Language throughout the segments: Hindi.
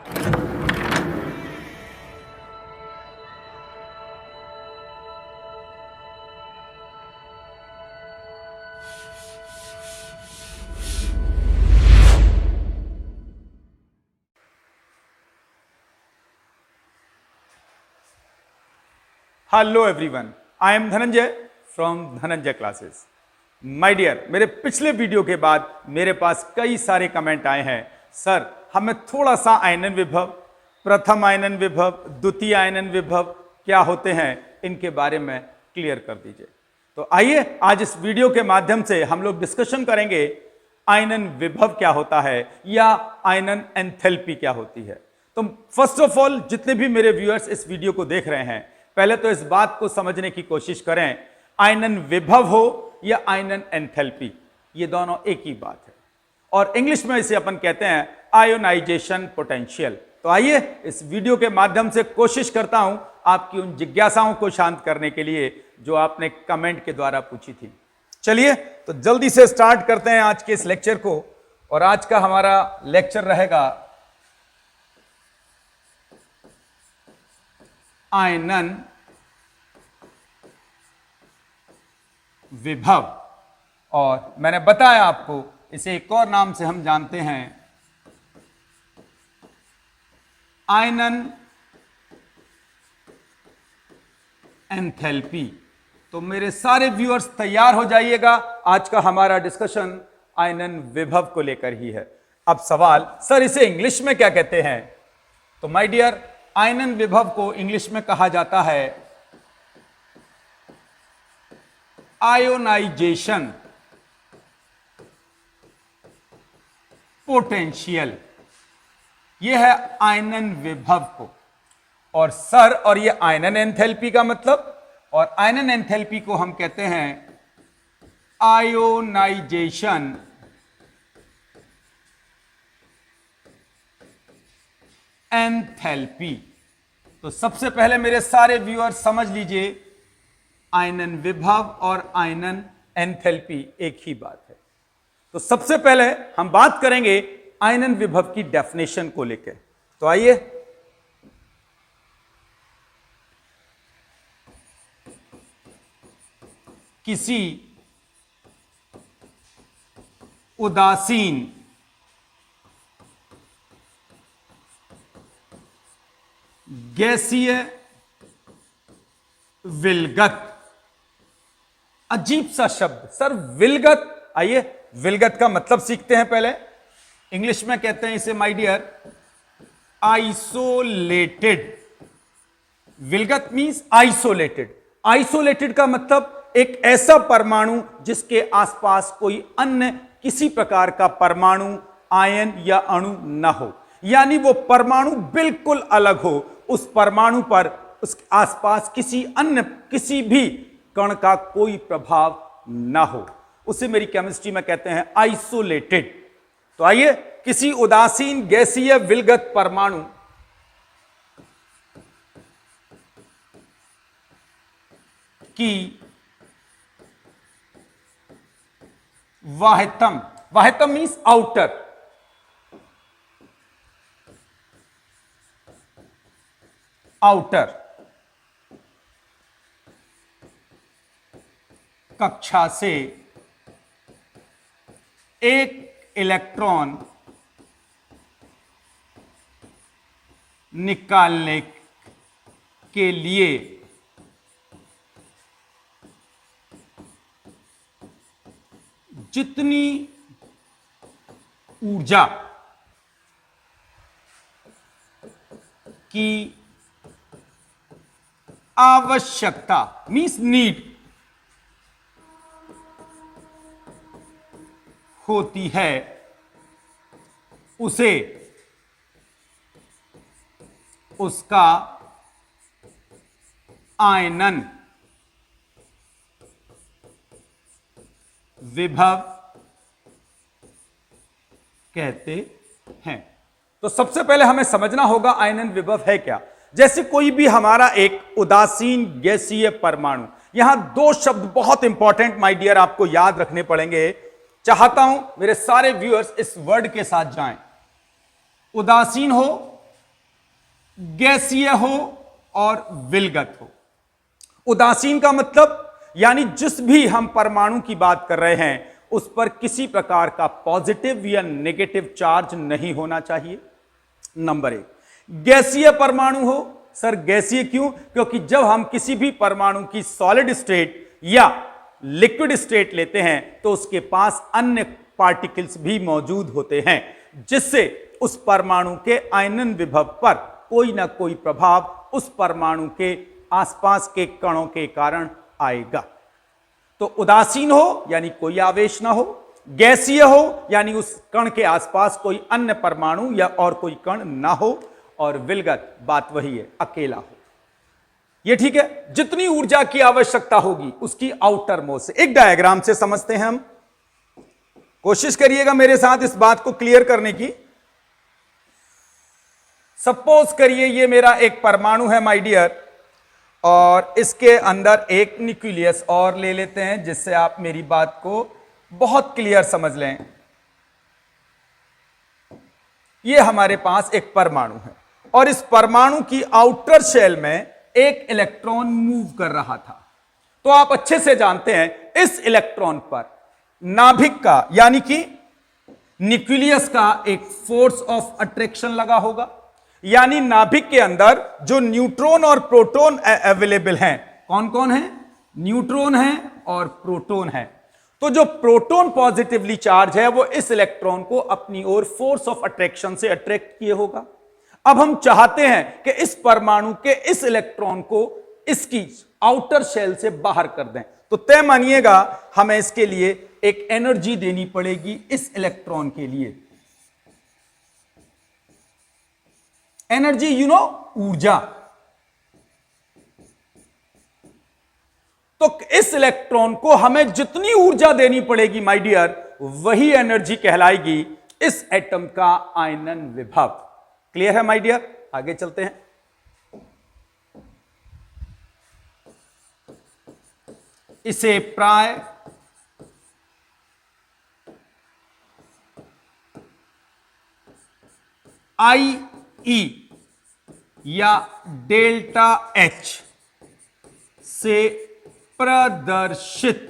Hello everyone, I am Dhananjay from Dhananjay classes. My dear, मेरे पिछले वीडियो के बाद मेरे पास कई सारे कमेंट आए हैं। सर, हमें थोड़ा सा आयनन विभव, प्रथम आयनन विभव, द्वितीय आयनन विभव क्या होते हैं, इनके बारे में क्लियर कर दीजिए। तो आइए आज इस वीडियो के माध्यम से हम लोग डिस्कशन करेंगे आयनन विभव क्या होता है या आयनन एंथैल्पी क्या होती है। तो फर्स्ट ऑफ ऑल, जितने भी मेरे व्यूअर्स इस वीडियो को देख रहे हैं, पहले तो इस बात को समझने की कोशिश करें, आयनन विभव हो या आयनन एंथैल्पी, ये दोनों एक ही बात है और इंग्लिश में इसे अपन कहते हैं आयोनाइजेशन पोटेंशियल। तो आइए इस वीडियो के माध्यम से कोशिश करता हूं आपकी उन जिज्ञासाओं को शांत करने के लिए जो आपने कमेंट के द्वारा पूछी थी। चलिए तो जल्दी से स्टार्ट करते हैं आज के इस लेक्चर को। और आज का हमारा लेक्चर रहेगा आयनन विभव, और मैंने बताया आपको इसे एक और नाम से हम जानते हैं आयनन एंथैल्पी। तो मेरे सारे व्यूअर्स तैयार हो जाइएगा, आज का हमारा डिस्कशन आयनन विभव को लेकर ही है। अब सवाल, सर इसे इंग्लिश में क्या कहते हैं? तो माय डियर, आयनन विभव को इंग्लिश में कहा जाता है आयोनाइजेशन पोटेंशियल। यह है आयनन विभव को। और सर, और यह आयनन एंथैल्पी का मतलब, और आयनन एंथैल्पी को हम कहते हैं आयोनाइजेशन एंथैल्पी। तो सबसे पहले मेरे सारे व्यूअर्स समझ लीजिए, आयनन विभव और आयनन एंथैल्पी एक ही बात है। तो सबसे पहले हम बात करेंगे आयनन विभव की डेफिनेशन को लेकर। तो आइए, किसी उदासीन गैसीय विलगत, अजीब सा शब्द सर, विलगत। आइए विलगत का मतलब सीखते हैं पहले। इंग्लिश में कहते हैं इसे माय डियर आइसोलेटेड। विलगत मींस आइसोलेटेड। आइसोलेटेड का मतलब एक ऐसा परमाणु जिसके आसपास कोई अन्य किसी प्रकार का परमाणु, आयन या अणु न हो, यानी वो परमाणु बिल्कुल अलग हो, उस परमाणु पर उसके आसपास किसी अन्य किसी भी कण का कोई प्रभाव ना हो, उसे मेरी केमिस्ट्री में कहते हैं आइसोलेटेड। तो आइए, किसी उदासीन गैसीय विलगत परमाणु की वाह्यतम, वाह्यतम मीन्स आउटर, आउटर कक्षा से एक इलेक्ट्रॉन निकालने के लिए जितनी ऊर्जा की आवश्यकता मीन्स नीड होती है, उसे उसका आयनन विभव कहते हैं। तो सबसे पहले हमें समझना होगा आयनन विभव है क्या। जैसे कोई भी हमारा एक उदासीन गैसीय परमाणु, यहां दो शब्द बहुत इंपॉर्टेंट माय डियर आपको याद रखने पड़ेंगे। चाहता हूं मेरे सारे व्यूअर्स इस वर्ड के साथ जाएं। उदासीन हो गैसीय हो और विलगत हो। उदासीन का मतलब यानी जिस भी हम परमाणु की बात कर रहे हैं उस पर किसी प्रकार का पॉजिटिव या नेगेटिव चार्ज नहीं होना चाहिए। नंबर 1, गैसीय परमाणु हो। सर गैसीय क्यों? क्योंकि जब हम किसी भी परमाणु की सॉलिड स्टेट या लिक्विड स्टेट लेते हैं तो उसके पास अन्य पार्टिकल्स भी मौजूद होते हैं, जिससे उस परमाणु के आयनन विभव पर कोई ना कोई प्रभाव उस परमाणु के आसपास के कणों के कारण आएगा। तो उदासीन हो यानी कोई आवेश ना हो, गैसीय हो यानी उस कण के आसपास कोई अन्य परमाणु या और कोई कण ना हो, और विलगत बात वही है, अकेला हो। ये ठीक है। जितनी ऊर्जा की आवश्यकता होगी उसकी आउटर मोस्ट से, एक डायग्राम से समझते हैं हम। कोशिश करिएगा मेरे साथ इस बात को क्लियर करने की। सपोज करिए ये मेरा एक परमाणु है माय डियर, और इसके अंदर एक न्यूक्लियस और ले लेते हैं जिससे आप मेरी बात को बहुत क्लियर समझ लें। ये हमारे पास एक परमाणु है और इस परमाणु की आउटर शेल में एक इलेक्ट्रॉन मूव कर रहा था। तो आप अच्छे से जानते हैं इस इलेक्ट्रॉन पर नाभिक का यानी कि न्यूक्लियस का एक फोर्स ऑफ अट्रैक्शन लगा होगा, यानी नाभिक के अंदर जो न्यूट्रॉन और प्रोटॉन अवेलेबल हैं, कौन कौन है? न्यूट्रॉन है और प्रोटॉन है। तो जो प्रोटॉन पॉजिटिवली चार्ज है वो इस इलेक्ट्रॉन को अपनी ओर फोर्स ऑफ अट्रैक्शन से अट्रैक्ट किए होगा। अब हम चाहते हैं कि इस परमाणु के इस इलेक्ट्रॉन को इसकी आउटर शेल से बाहर कर दें, तो तय मानिएगा हमें इसके लिए एक एनर्जी देनी पड़ेगी इस इलेक्ट्रॉन के लिए। एनर्जी ऊर्जा। तो इस इलेक्ट्रॉन को हमें जितनी ऊर्जा देनी पड़ेगी माय डियर, वही एनर्जी कहलाएगी इस एटम का आयनन विभव। क्लियर है माय डियर? आगे चलते हैं। इसे प्राय IE या डेल्टा H से प्रदर्शित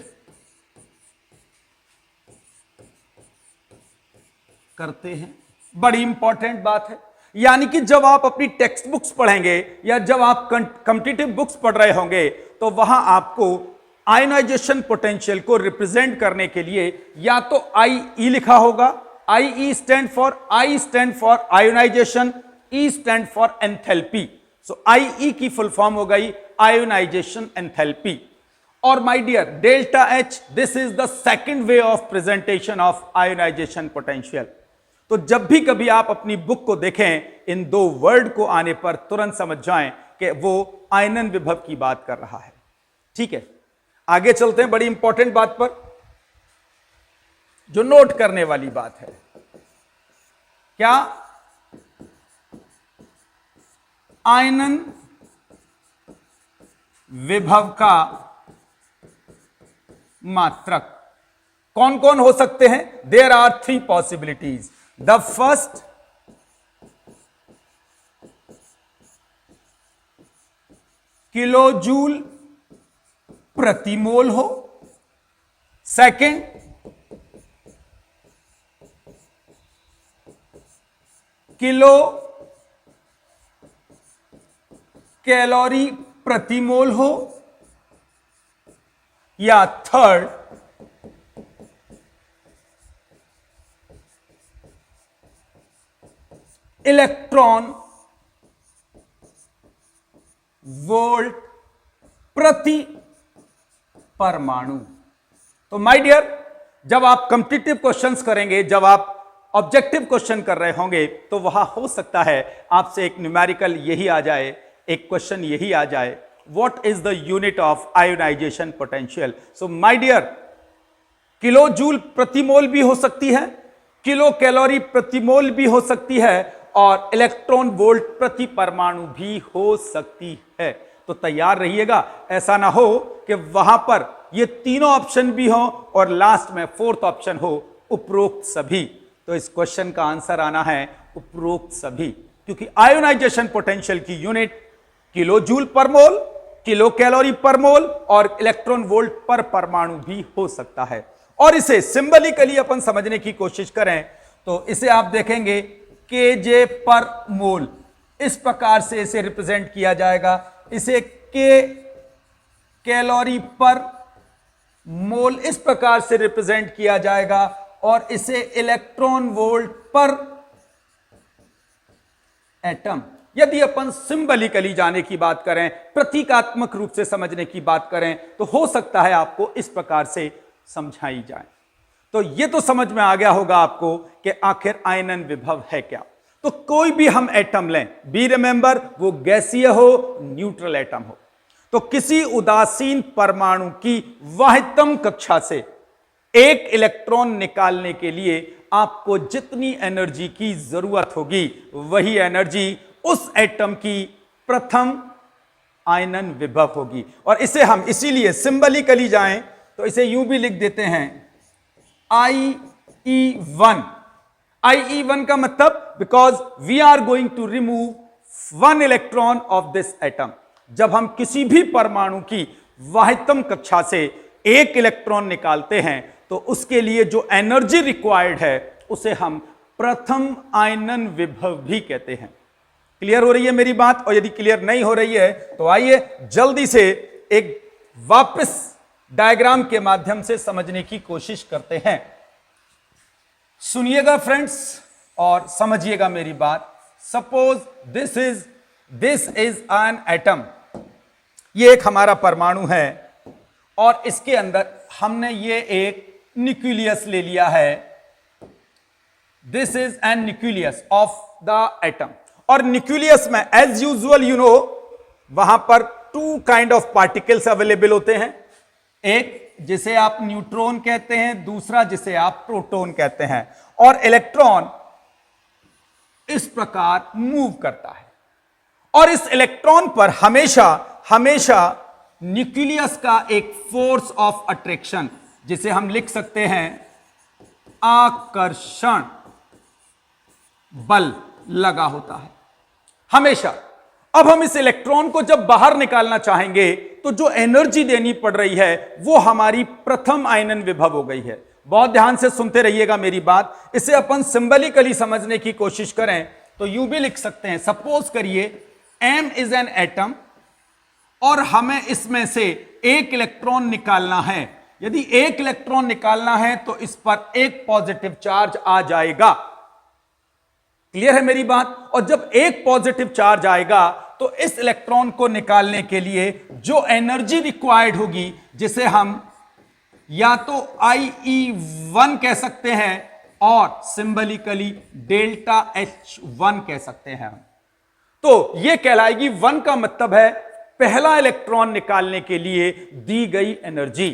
करते हैं। बड़ी इंपॉर्टेंट बात है। यानी कि जब आप अपनी टेक्स्ट बुक्स पढ़ेंगे या जब आप कॉम्पिटिटिव बुक्स पढ़ रहे होंगे तो वहां आपको आयनाइजेशन पोटेंशियल को रिप्रेजेंट करने के लिए या तो IE लिखा होगा, IE stand for ionisation, E stand for enthalpy. So IE की फुल फॉर्म हो गई आयोनाइजेशन एंथैल्पी। और my dear delta H, this is the second way of presentation of ionisation potential. तो जब भी कभी आप अपनी बुक को देखें, इन दो वर्ड को आने पर तुरंत समझ जाएं कि वो आयनन विभव की बात कर रहा है। ठीक है, आगे चलते हैं बड़ी इंपॉर्टेंट बात पर जो नोट करने वाली बात है। क्या? आयनन विभव का मात्रक कौन कौन हो सकते हैं? There are 3 possibilities. The first, kilojoule प्रति मोल हो। सेकंड, किलो कैलोरी प्रति मोल हो। या थर्ड, इलेक्ट्रॉन वोल्ट प्रति परमाणु। तो माय डियर, जब आप कॉम्पिटिटिव क्वेश्चंस करेंगे, जब आप ऑब्जेक्टिव क्वेश्चन कर रहे होंगे, तो वहां हो सकता है आपसे एक न्यूमेरिकल यही आ जाए, एक क्वेश्चन यही आ जाए, what is the unit of ionisation potential. So my dear, kilojoule प्रति मोल भी हो सकती है, किलो कैलोरी प्रति मोल भी हो सकती है, और इलेक्ट्रॉन वोल्ट प्रति परमाणु भी हो सकती है। तो तैयार रहिएगा, ऐसा ना हो कि वहां पर ये तीनों ऑप्शन भी हो और लास्ट में फोर्थ ऑप्शन हो उपरोक्त सभी। तो इस क्वेश्चन का आंसर आना है उपरोक्त सभी। क्योंकि आयोनाइजेशन पोटेंशियल की यूनिट किलो जूल पर मोल, किलो कैलोरी पर मोल और इलेक्ट्रॉन वोल्ट पर परमाणु भी हो सकता है। और इसे सिंबलिकली अपन समझने की कोशिश करें तो इसे आप देखेंगे केजे पर मोल, इस प्रकार से इसे रिप्रेजेंट किया जाएगा। इसे के कैलोरी पर मोल इस प्रकार से रिप्रेजेंट किया जाएगा और इसे इलेक्ट्रॉन वोल्ट पर एटम। यदि अपन सिंबलिकली जाने की बात करें, प्रतीकात्मक रूप से समझने की बात करें, तो हो सकता है आपको इस प्रकार से समझाई जाए। तो यह तो समझ में आ गया होगा आपको कि आखिर आयनन विभव है क्या। तो कोई भी हम एटम लें, बी रिमेंबर, वो गैसीय हो, न्यूट्रल एटम हो, तो किसी उदासीन परमाणु की वाहितम कक्षा से एक इलेक्ट्रॉन निकालने के लिए आपको जितनी एनर्जी की जरूरत होगी वही एनर्जी उस एटम की प्रथम आयनन विभव होगी। और इसे हम इसीलिए सिंबलिकली जाएं तो इसे यूं भी लिख देते हैं IE1। IE1 का मतलब because we are going to remove one electron of this atom. जब हम किसी भी परमाणु की वाहितम कक्षा से एक इलेक्ट्रॉन निकालते हैं तो उसके लिए जो एनर्जी रिक्वायर्ड है उसे हम प्रथम आयनन विभव भी कहते हैं। क्लियर हो रही है मेरी बात? और यदि क्लियर नहीं हो रही है तो आइए जल्दी से एक वापस डायग्राम के माध्यम से समझने की कोशिश करते हैं। सुनिएगा फ्रेंड्स और समझिएगा मेरी बात। Suppose this is an atom, ये एक हमारा परमाणु है और इसके अंदर हमने ये एक न्यूक्लियस ले लिया है। This is an nucleus of the atom. और न्यूक्लियस में एज यूजुअल यू नो वहां पर two kind of particles available होते हैं, एक जिसे आप न्यूट्रॉन कहते हैं, दूसरा जिसे आप प्रोटॉन कहते हैं। और इलेक्ट्रॉन इस प्रकार मूव करता है और इस इलेक्ट्रॉन पर हमेशा न्यूक्लियस का एक फोर्स ऑफ अट्रैक्शन, जिसे हम लिख सकते हैं आकर्षण बल, लगा होता है हमेशा। अब हम इस इलेक्ट्रॉन को जब बाहर निकालना चाहेंगे तो जो एनर्जी देनी पड़ रही है वो हमारी प्रथम आयनन विभव हो गई है। बहुत ध्यान से सुनते रहिएगा मेरी बात। इसे अपन सिंबलिकली समझने की कोशिश करें तो यूं भी लिख सकते हैं, सपोज करिए M इज एन एटम और हमें इसमें से एक इलेक्ट्रॉन निकालना है। यदि एक इलेक्ट्रॉन निकालना है तो इस पर एक पॉजिटिव चार्ज आ जाएगा। क्लियर है मेरी बात? और जब एक पॉजिटिव चार्ज आएगा तो इस इलेक्ट्रॉन को निकालने के लिए जो एनर्जी रिक्वायर्ड होगी, जिसे हम या तो IE1 कह सकते हैं और सिंबलिकली डेल्टा H1 कह सकते हैं। तो यह कहलाएगी, 1 का मतलब है पहला इलेक्ट्रॉन निकालने के लिए दी गई energy.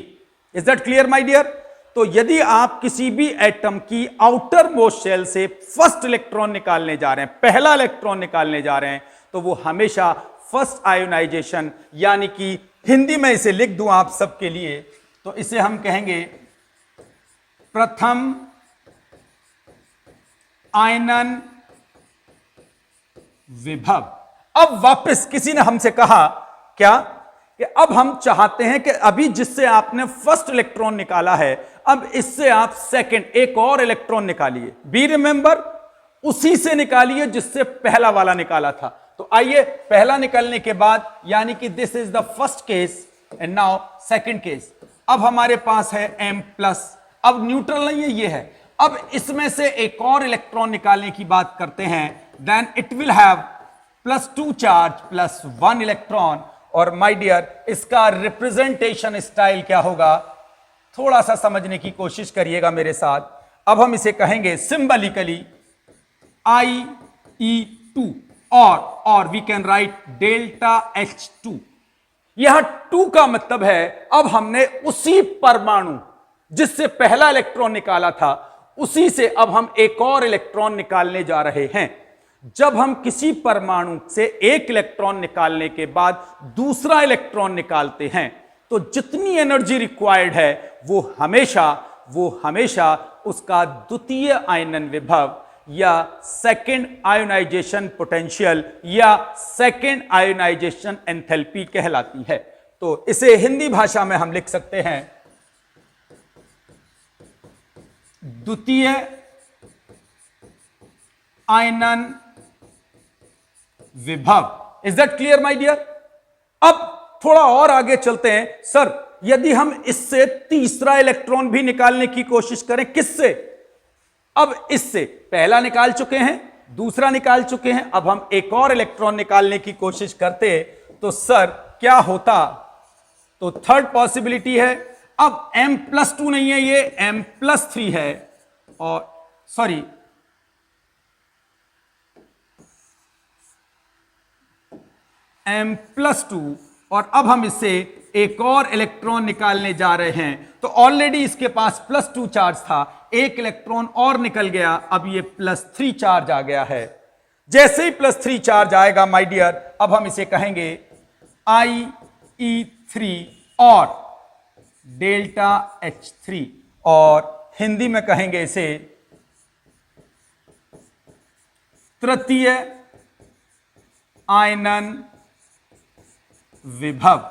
Is that clear my dear? तो यदि आप किसी भी एटम की आउटर मोस्ट शेल से फर्स्ट इलेक्ट्रॉन निकालने जा रहे हैं, पहला इलेक्ट्रॉन निकालने जा रहे हैं, तो वो हमेशा फर्स्ट आयोनाइजेशन, यानी कि हिंदी में इसे लिख दूं आप सबके लिए तो इसे हम कहेंगे प्रथम आयनन विभव। अब वापस किसी ने हमसे कहा क्या कि अब हम चाहते हैं कि अभी जिससे आपने फर्स्ट इलेक्ट्रॉन निकाला है, अब इससे आप सेकंड एक और इलेक्ट्रॉन निकालिए। बी रिमेंबर, उसी से निकालिए जिससे पहला वाला निकाला था। तो आइए पहला निकालने के बाद, यानी कि this is the first case and now second case. अब हमारे पास है M+, अब न्यूट्रल नहीं है, ये है। अब इसमें से एक और इलेक्ट्रॉन निकालने की बात करते हैं, then it will have +2 charge +1 electron. और माय डियर, इसका रिप्रेजेंटेशन स्टाइल क्या होगा, थोड़ा सा समझने की कोशिश करिएगा मेरे साथ। अब हम इसे कहेंगे सिंबलिकली IE2 और we can write delta H2। यह 2 का मतलब है अब हमने उसी परमाणु जिससे पहला इलेक्ट्रॉन निकाला था, उसी से अब हम एक और इलेक्ट्रॉन निकालने जा रहे हैं। जब हम किसी परमाणु से एक इलेक्ट्रॉन निकालने के बाद दूसरा इलेक्ट्रॉन निकालते हैं तो जितनी एनर्जी रिक्वायर्ड है वो हमेशा उसका द्वितीय आयनन विभव या सेकेंड आयोनाइजेशन पोटेंशियल या सेकेंड आयोनाइजेशन एंथैल्पी कहलाती है। तो इसे हिंदी भाषा में हम लिख सकते हैं द्वितीय आयनन विभव। Is that clear my dear? अब थोड़ा और आगे चलते हैं। सर यदि हम इससे तीसरा इलेक्ट्रॉन भी निकालने की कोशिश करें, किससे? अब इससे पहला निकाल चुके हैं, दूसरा निकाल चुके हैं, अब हम एक और इलेक्ट्रॉन निकालने की कोशिश करते तो सर क्या होता? तो थर्ड पॉसिबिलिटी है, अब m+2 नहीं है, ये m+3 है, और सॉरी m+2, और अब हम इससे एक और इलेक्ट्रॉन निकालने जा रहे हैं। तो ऑलरेडी इसके पास +2 चार्ज था, एक इलेक्ट्रॉन और निकल गया, अब ये +3 चार्ज आ गया है। जैसे ही +3 चार्ज आएगा माय डियर, अब हम इसे कहेंगे IE3 और डेल्टा H3, और हिंदी में कहेंगे इसे तृतीय आयनन विभव।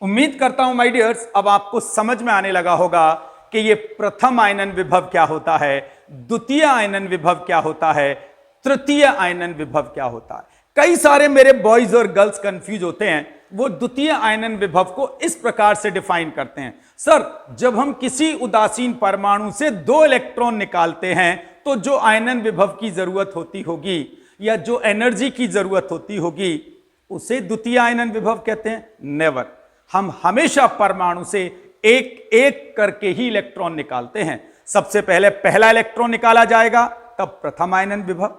उम्मीद करता हूं माय डियर्स अब आपको समझ में आने लगा होगा कि ये प्रथम आयनन विभव क्या होता है, द्वितीय आयनन विभव क्या होता है, तृतीय आयनन विभव क्या होता है। कई सारे मेरे बॉयज और गर्ल्स कंफ्यूज होते हैं, वो द्वितीय आयनन विभव को इस प्रकार से डिफाइन करते हैं, सर जब हम किसी उदासीन परमाणु से 2 इलेक्ट्रॉन निकालते हैं तो जो आयनन विभव की जरूरत होती होगी या जो एनर्जी की जरूरत होती होगी उसे द्वितीय आयनन विभव कहते हैं। नेवर, हम हमेशा परमाणु से एक एक करके ही इलेक्ट्रॉन निकालते हैं। सबसे पहले पहला इलेक्ट्रॉन निकाला जाएगा, तब प्रथम आयनन विभव,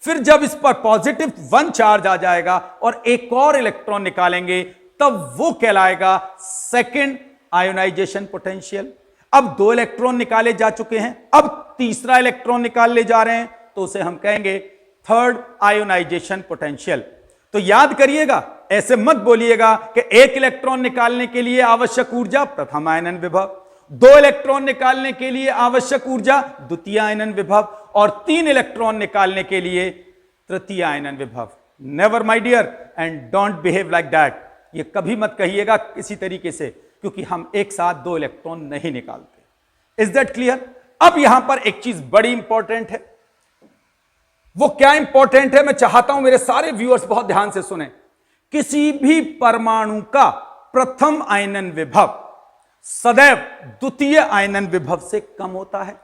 फिर जब इस पर +1 चार्ज आ जाएगा और एक और इलेक्ट्रॉन निकालेंगे तब वो कहलाएगा सेकेंड आयोनाइजेशन पोटेंशियल। अब 2 इलेक्ट्रॉन निकाले जा चुके हैं, अब तीसरा इलेक्ट्रॉन निकालने जा रहे हैं तो उसे हम कहेंगे थर्ड आयोनाइजेशन पोटेंशियल। तो याद करिएगा, ऐसे मत बोलिएगा कि एक इलेक्ट्रॉन निकालने के लिए आवश्यक ऊर्जा प्रथम आयनन विभव, 2 इलेक्ट्रॉन निकालने के लिए आवश्यक ऊर्जा द्वितीय आयनन विभव और 3 इलेक्ट्रॉन निकालने के लिए तृतीय आयनन विभव। Never my dear, and don't behave like that. ये कभी मत कहिएगा किसी तरीके से, क्योंकि हम एक साथ 2 इलेक्ट्रॉन नहीं निकालते। Is that clear? अब यहां पर एक चीज बड़ी इंपॉर्टेंट है। वो क्या इंपॉर्टेंट है, मैं चाहता हूं मेरे सारे व्यूअर्स बहुत ध्यान से सुने। किसी भी परमाणु का प्रथम आयनन विभव सदैव द्वितीय आयनन विभव से कम होता है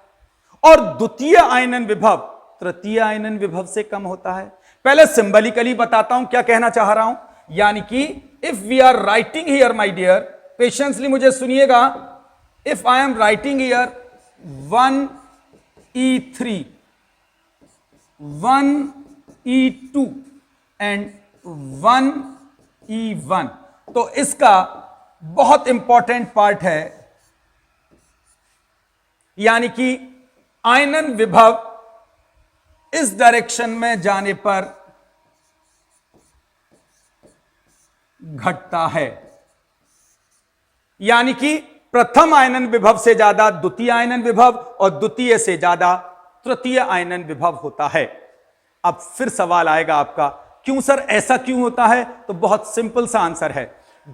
और द्वितीय आयनन विभव तृतीय आयनन विभव से कम होता है। पहले सिंबलिकली बताता हूं क्या कहना चाह रहा हूं, यानी कि if we are writing here my dear, patiently मुझे सुनिएगा, if I am writing here 1E3, 1E2 and 1E1, तो इसका बहुत इंपॉर्टेंट पार्ट है, यानी कि आयनन विभव इस डायरेक्शन में जाने पर घटता है, यानी कि प्रथम आयनन विभव से ज्यादा द्वितीय आयनन विभव और द्वितीय से ज्यादा तृतीय आयनन विभव होता है। अब फिर सवाल आएगा आपका, क्यों सर ऐसा क्यों होता है? तो बहुत सिंपल सा आंसर है।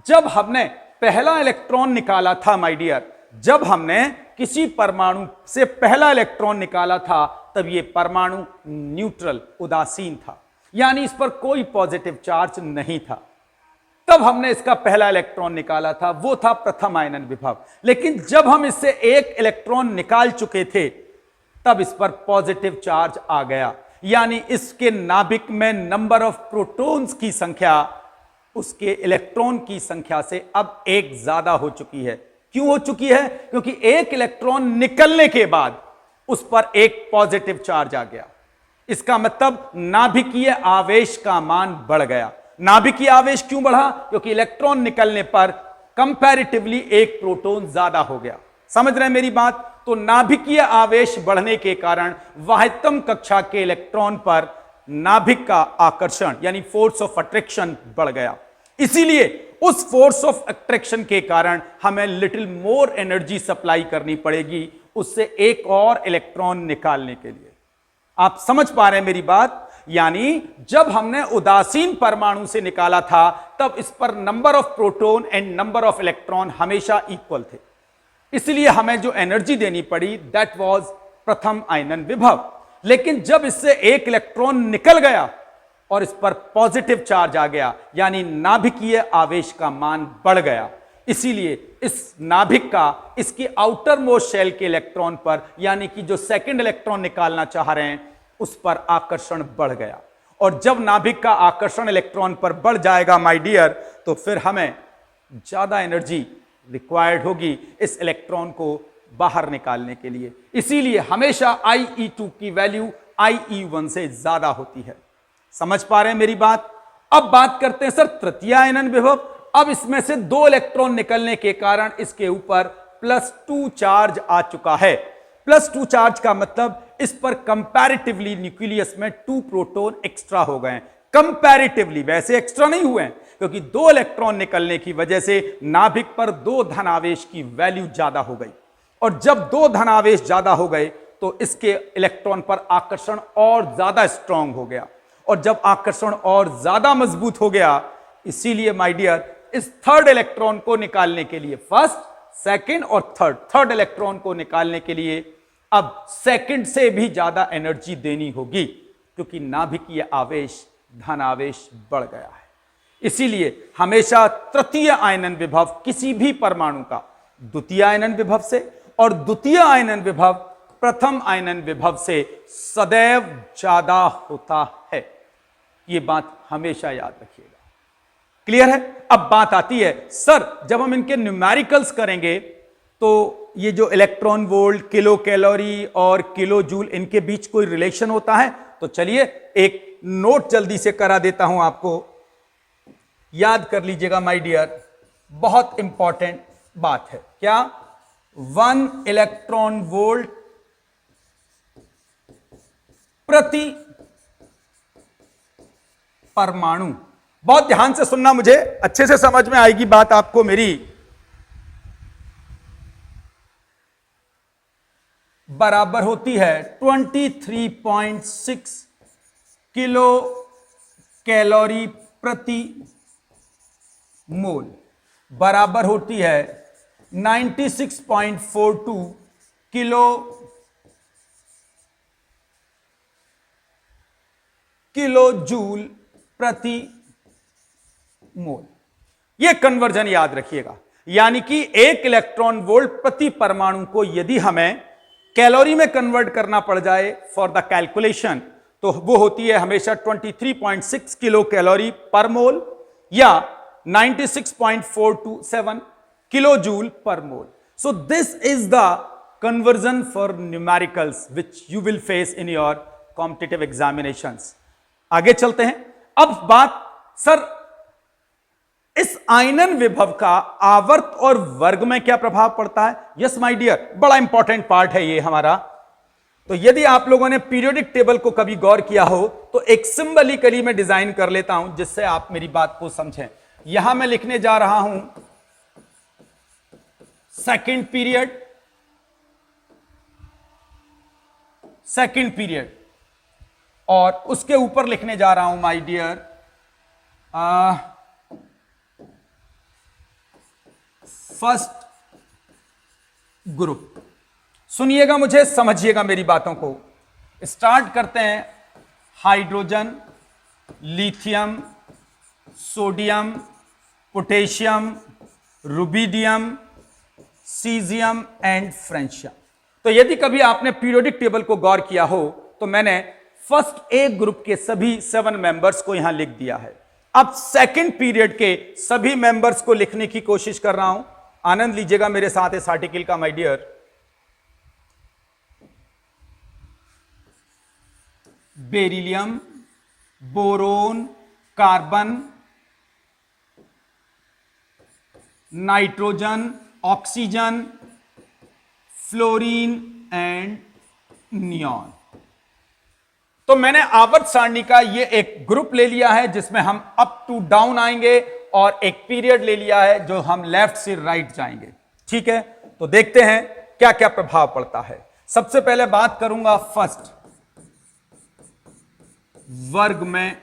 जब हमने पहला इलेक्ट्रॉन निकाला था माय डियर, जब हमने किसी परमाणु से पहला इलेक्ट्रॉन निकाला था तब यह परमाणु न्यूट्रल उदासीन था, यानी इस पर कोई पॉजिटिव चार्ज नहीं था। तब हमने इसका पहला इलेक्ट्रॉन निकाला था, वो था प्रथम आयनन विभव। लेकिन जब हम इससे एक इलेक्ट्रॉन निकाल चुके थे तब इस पर पॉजिटिव चार्ज आ गया, यानी इसके नाभिक में नंबर ऑफ प्रोटॉन्स की संख्या उसके इलेक्ट्रॉन की संख्या से अब एक ज्यादा हो चुकी है। क्यों हो चुकी है? क्योंकि एक इलेक्ट्रॉन निकलने के बाद उस पर एक पॉजिटिव चार्ज आ गया। इसका मतलब नाभिकीय आवेश का मान बढ़ गया। नाभिकीय आवेश क्यों बढ़ा? क्योंकि इलेक्ट्रॉन निकलने पर कंपैरेटिवली एक प्रोटॉन ज्यादा हो गया। समझ रहे हैं मेरी बात? तो नाभिकीय आवेश बढ़ने के कारण वाह्यतम कक्षा के इलेक्ट्रॉन पर नाभिक का आकर्षण यानी फोर्स ऑफ अट्रैक्शन बढ़ गया। इसीलिए उस फोर्स ऑफ अट्रैक्शन के कारण हमें लिटिल मोर एनर्जी सप्लाई करनी पड़ेगी उससे एक और इलेक्ट्रॉन निकालने के लिए। आप समझ पा रहे हैं मेरी बात? यानी जब हमने उदासीन परमाणु से निकाला था तब इस पर number of proton and number of electron हमेशा इक्वल थे, इसलिए हमें जो एनर्जी देनी पड़ी दैट वाज प्रथम आयनन विभव। लेकिन जब इससे एक इलेक्ट्रॉन निकल गया और इस पर पॉजिटिव चार्ज आ गया, यानी नाभिकीय आवेश का मान बढ़ गया, इसीलिए इस नाभिक का इसकी आउटर मोस्ट शेल के इलेक्ट्रॉन पर, यानी कि जो सेकंड इलेक्ट्रॉन निकालना चाह रहे हैं, उस पर आकर्षण बढ़ गया। और जब नाभिक का आकर्षण इलेक्ट्रॉन पर बढ़ जाएगा माय डियर, तो फिर हमें ज्यादा एनर्जी रिक्वायर्ड होगी इस इलेक्ट्रॉन को बाहर निकालने के लिए। इसीलिए हमेशा IE2 की वैल्यू IE1 से ज्यादा होती है। समझ पा रहे हैं मेरी बात? अब बात करते हैं सर तृतीय आयनन विभव। अब इसमें से 2 इलेक्ट्रॉन निकलने के कारण इसके ऊपर +2 चार्ज आ चुका है। +2 चार्ज का मतलब इस पर कंपैरेटिवली न्यूक्लियस में 2 प्रोटॉन एक्स्ट्रा हो गए। कंपैरेटिवली, वैसे एक्स्ट्रा नहीं हुए, क्योंकि 2 इलेक्ट्रॉन निकलने की वजह से नाभिक पर 2 धनावेश की वैल्यू ज्यादा हो गई। और जब 2 धनावेश ज्यादा हो गए तो इसके इलेक्ट्रॉन पर आकर्षण और ज्यादा स्ट्रांग हो गया। और जब आकर्षण और ज्यादा मजबूत हो गया, इसीलिए माय डियर इस थर्ड इलेक्ट्रॉन को निकालने के लिए, फर्स्ट, सेकंड और थर्ड इलेक्ट्रॉन को निकालने के लिए अब सेकंड से भी ज्यादा एनर्जी देनी होगी, क्योंकि नाभिकीय आवेश धनावेश बढ़ गया है। इसीलिए हमेशा तृतीय आयनन विभव किसी भी परमाणु का द्वितीय आयनन विभव से और द्वितीय आयनन विभव प्रथम आयनन विभव से सदैव ज्यादा होता है। यह बात हमेशा याद रखिएगा। क्लियर है? अब बात आती है सर जब हम इनके न्यूमेरिकल्स करेंगे तो ये जो इलेक्ट्रॉन वोल्ट, किलो कैलोरी और किलो जूल, इनके बीच कोई रिलेशन होता है? तो चलिए एक नोट जल्दी से करा देता हूं आपको, याद कर लीजिएगा माय डियर, बहुत इंपॉर्टेंट बात है। क्या? 1 इलेक्ट्रॉन वोल्ट प्रति परमाणु। बहुत ध्यान से सुनना, मुझे अच्छे से समझ में आएगी बात आपको मेरी। बराबर होती है 23.6 किलो कैलोरी प्रति मोल, बराबर होती है 96.42 किलो जूल प्रति मोल। यह कन्वर्जन याद रखिएगा, यानी कि 1 इलेक्ट्रॉन वोल्ट प्रति परमाणु को यदि हमें कैलोरी में कन्वर्ट करना पड़ जाए फॉर द कैलकुलेशन, तो वो होती है हमेशा 23.6 किलो कैलोरी पर मोल या 96.427 किलो जूल पर मोल। So this is the conversion for numericals which you will face in your competitive examinations। आगे चलते हैं। अब बात सर इस आयनन विभव का आवर्त और वर्ग में क्या प्रभाव पड़ता है? यस माय डियर, बड़ा इंपॉर्टेंट पार्ट है ये हमारा। तो यदि आप लोगों ने पीरियोडिक टेबल को कभी गौर किया हो तो एक सिंबलिकली मैं डिजाइन कर लेता हूं जिससे आप मेरी बात को समझें। यहां मैं लिखने जा रहा हूं सेकंड पीरियड और उसके ऊपर लिखने जा रहा हूं माय डियर फर्स्ट ग्रुप। सुनिएगा मुझे, समझिएगा मेरी बातों को। स्टार्ट करते हैं hydrogen, lithium, sodium, potassium, rubidium, caesium and francium. तो यदि कभी आपने पीरियोडिक टेबल को गौर किया हो तो मैंने फर्स्ट ए ग्रुप के सभी 7 मेंबर्स को यहां लिख दिया है। अब सेकंड पीरियड के सभी मेंबर्स को लिखने की कोशिश कर रहा हूं। आनंद लीजिएगा मेरे साथ इस आर्टिकल का my dear. Beryllium, boron, carbon, nitrogen, oxygen, fluorine and neon. तो मैंने आवर्त सारणी का ये एक ग्रुप ले लिया है जिसमें हम अप टू डाउन आएंगे और एक पीरियड ले लिया है जो हम लेफ्ट से राइट जाएंगे। ठीक है, तो देखते हैं क्या क्या प्रभाव पड़ता है। सबसे पहले बात करूंगा फर्स्ट वर्ग में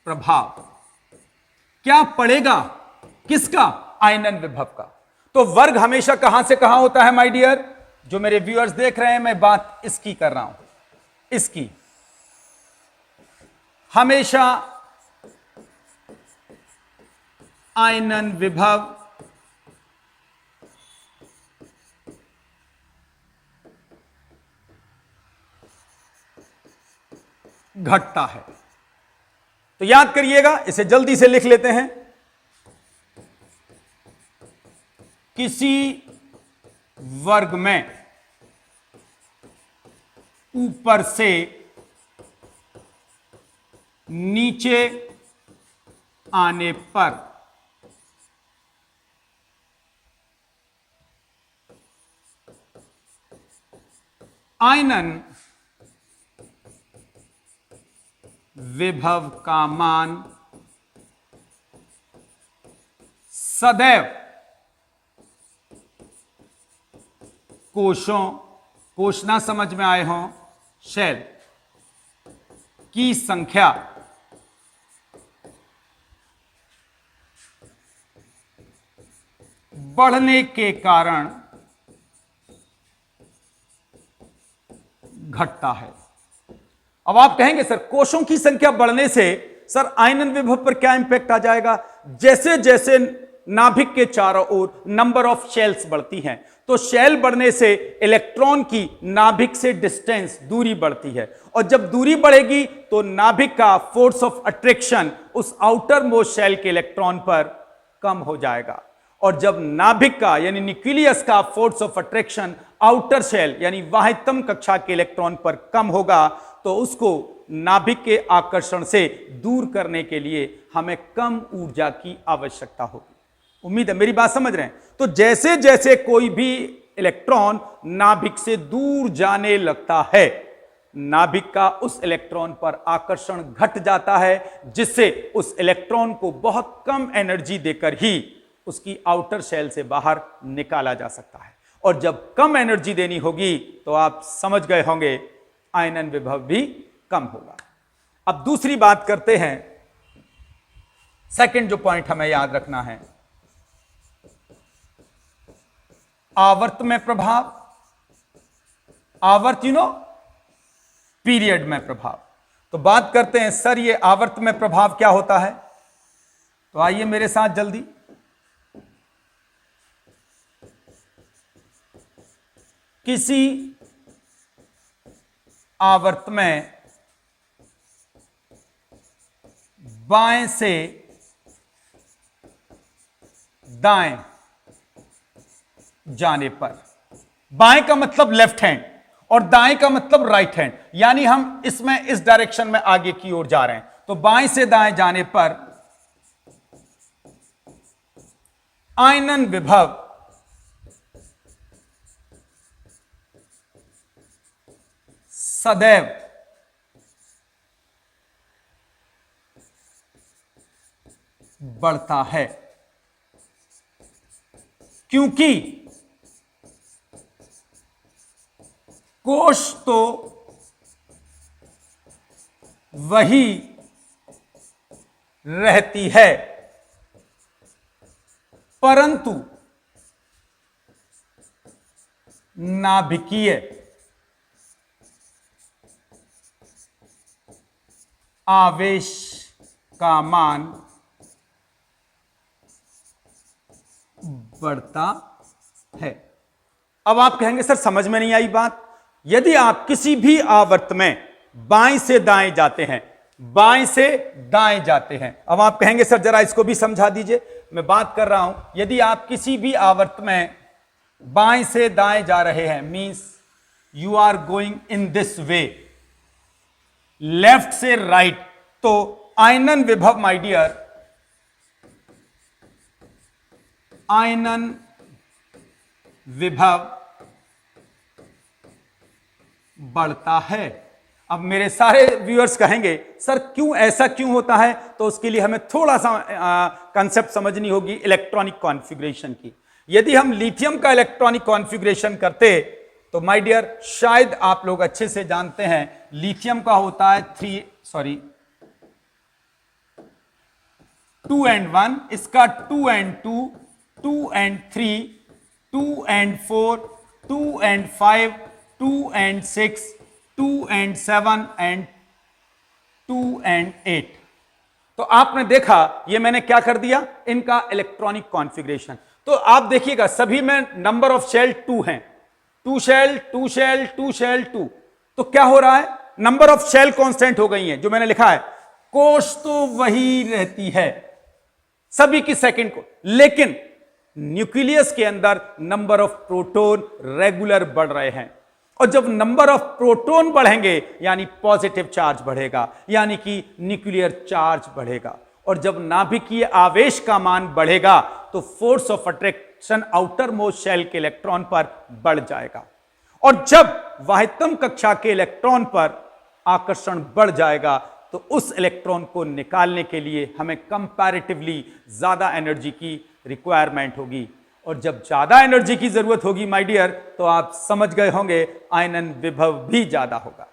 प्रभाव क्या पड़ेगा? किसका? आयनन विभव का। तो वर्ग हमेशा कहां से कहां होता है माय डियर? जो मेरे व्यूअर्स देख रहे हैं, मैं बात इसकी कर रहा हूं, इसकी। हमेशा आयनन विभव घटता है। तो याद करिएगा, इसे जल्दी से लिख लेते हैं। किसी वर्ग में ऊपर से नीचे आने पर आयनन विभव का मान सदैव कोशों, कोश ना समझ में आए हों, शेल की संख्या बढ़ने के कारण घटता है। अब आप कहेंगे सर कोशों की संख्या बढ़ने से सर आयनन विभव पर क्या इंपैक्ट आ जाएगा? जैसे जैसे नाभिक के चारों ओर नंबर ऑफ शेल्स बढ़ती हैं, तो शेल बढ़ने से इलेक्ट्रॉन की नाभिक से डिस्टेंस, दूरी बढ़ती है, और जब दूरी बढ़ेगी तो नाभिक का फोर्स ऑफ अट्रैक्शन उस आउटर मोस्ट शेल के इलेक्ट्रॉन पर कम हो जाएगा। और जब नाभिक का यानी न्यूक्लियस का force of attraction outer shell यानी बाह्यतम कक्षा के इलेक्ट्रॉन पर कम होगा, तो उसको नाभिक के आकर्षण से दूर करने के लिए हमें कम ऊर्जा की आवश्यकता होगी। उम्मीद है मेरी बात समझ रहे हैं। तो जैसे जैसे कोई भी इलेक्ट्रॉन नाभिक से दूर जाने लगता है, नाभिक का उस इलेक्ट्रॉन पर आकर्षण घट जाता है, जिससे उस इलेक्ट्रॉन को बहुत कम एनर्जी देकर ही उसकी आउटर शेल से बाहर निकाला जा सकता है। और जब कम एनर्जी देनी होगी तो आप समझ गए होंगे आयनन विभव भी कम होगा। अब दूसरी बात करते हैं, सेकंड जो पॉइंट हमें याद रखना है, आवर्त में प्रभाव, आवर्त पीरियड में प्रभाव। तो बात करते हैं सर ये आवर्त में प्रभाव क्या होता है? तो आइए मेरे साथ जल्दी। किसी आवर्त में बाएं से दाएं जाने पर, बाएं का मतलब लेफ्ट हैंड और दाएं का मतलब राइट हैंड, यानी हम इसमें इस डायरेक्शन में आगे की ओर जा रहे हैं, तो बाएं से दाएं जाने पर आयनन विभव सदैव बढ़ता है, क्योंकि कोश तो वही रहती है, परंतु नाभिकीय आवेश का मान बढ़ता है। अब आप कहेंगे सर समझ में नहीं आई बात। यदि आप किसी भी आवर्त में बाएं से दाएं जाते हैं, बाएं से दाएं जाते हैं, अब आप कहेंगे सर जरा इसको भी समझा दीजिए। मैं बात कर रहा हूं, यदि आप किसी भी आवर्त में बाएं से दाएं जा रहे हैं, means you are going in this way, left से राइट, तो आयनन विभव माय डियर, आयनन विभव बढ़ता है। अब मेरे सारे व्यूअर्स कहेंगे सर क्यों ऐसा क्यों होता है? तो उसके लिए हमें थोड़ा सा कंसेप्ट समझनी होगी इलेक्ट्रॉनिक कॉन्फ़िगरेशन की। यदि हम लिथियम का इलेक्ट्रॉनिक कॉन्फ़िगरेशन करते तो माय डियर, शायद आप लोग अच्छे से जानते हैं लिथियम का होता है 2 and 1, इसका 2 and 2, 2 and 3, 2 and 4, 2 and 5, 2 and 6, 2 and 7 and 2 and 8। तो आपने देखा ये मैंने क्या कर दिया, इनका इलेक्ट्रॉनिक कॉन्फ़िगरेशन। तो आप देखिएगा सभी में नंबर ऑफ शेल 2 हैं, 2 शेल 2 शेल 2 शेल 2। तो क्या हो रहा है, नंबर ऑफ शेल कांस्टेंट हो गई है, जो मैंने लिखा है कोश तो वही रहती है सभी की सेकंड को, लेकिन न्यूक्लियस के अंदर नंबर ऑफ प्रोटॉन रेगुलर बढ़ रहे हैं। और जब नंबर ऑफ प्रोटॉन बढ़ेंगे यानी पॉजिटिव चार्ज बढ़ेगा, यानी कि न्यूक्लियर चार्ज बढ़ेगा। और जब नाभिकीय आवेश का मान बढ़ेगा तो force of attraction outermost shell के इलेक्ट्रॉन पर बढ़ जाएगा। और जब वाहितम कक्षा के इलेक्ट्रॉन पर आकर्षण बढ़ जाएगा तो उस इलेक्ट्रॉन को निकालने के लिए हमें कंपैरेटिवली ज्यादा एनर्जी की रिक्वायरमेंट होगी। और जब ज्यादा एनर्जी की जरूरत होगी माय डियर, तो आप समझ गए होंगे आयनन विभव भी ज्यादा होगा।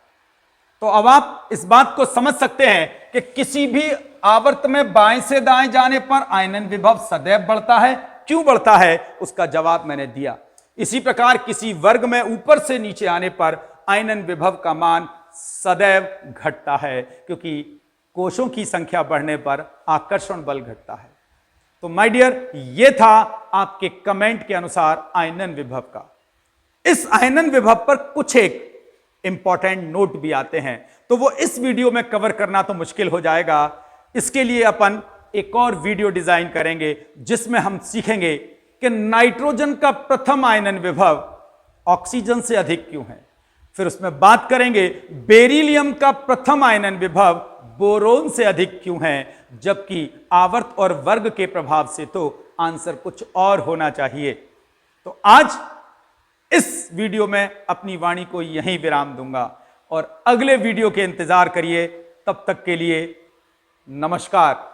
तो अब आप इस बात को समझ सकते हैं कि किसी भी आवर्त में बाएं से दाएं जाने पर आयनन विभव सदैव बढ़ता है। क्यों बढ़ता है, उसका जवाब मैंने दिया। इसी प्रकार किसी वर्ग में ऊपर से नीचे आने पर आयनन विभव का मान सदैव घटता है, क्योंकि कोशों की संख्या बढ़ने पर आकर्षण बल घटता है। तो माय डियर, यह था आपके कमेंट के अनुसार आयनन विभव का। इस आयनन विभव पर कुछ एक इंपॉर्टेंट नोट भी आते हैं, तो वो इस वीडियो में कवर करना तो मुश्किल हो जाएगा। इसके लिए अपन एक और वीडियो डिजाइन करेंगे जिसमें हम सीखेंगे कि नाइट्रोजन का प्रथम आयनन विभव ऑक्सीजन से अधिक क्यों है। फिर उसमें बात करेंगे बेरिलियम का प्रथम आयनन विभव बोरोन से अधिक क्यों है, जबकि आवर्त और वर्ग के प्रभाव से तो आंसर कुछ और होना चाहिए। तो आज इस वीडियो में अपनी वाणी को यहीं विराम दूंगा और अगले वीडियो के इंतजार करिए। तब तक के लिए नमस्कार।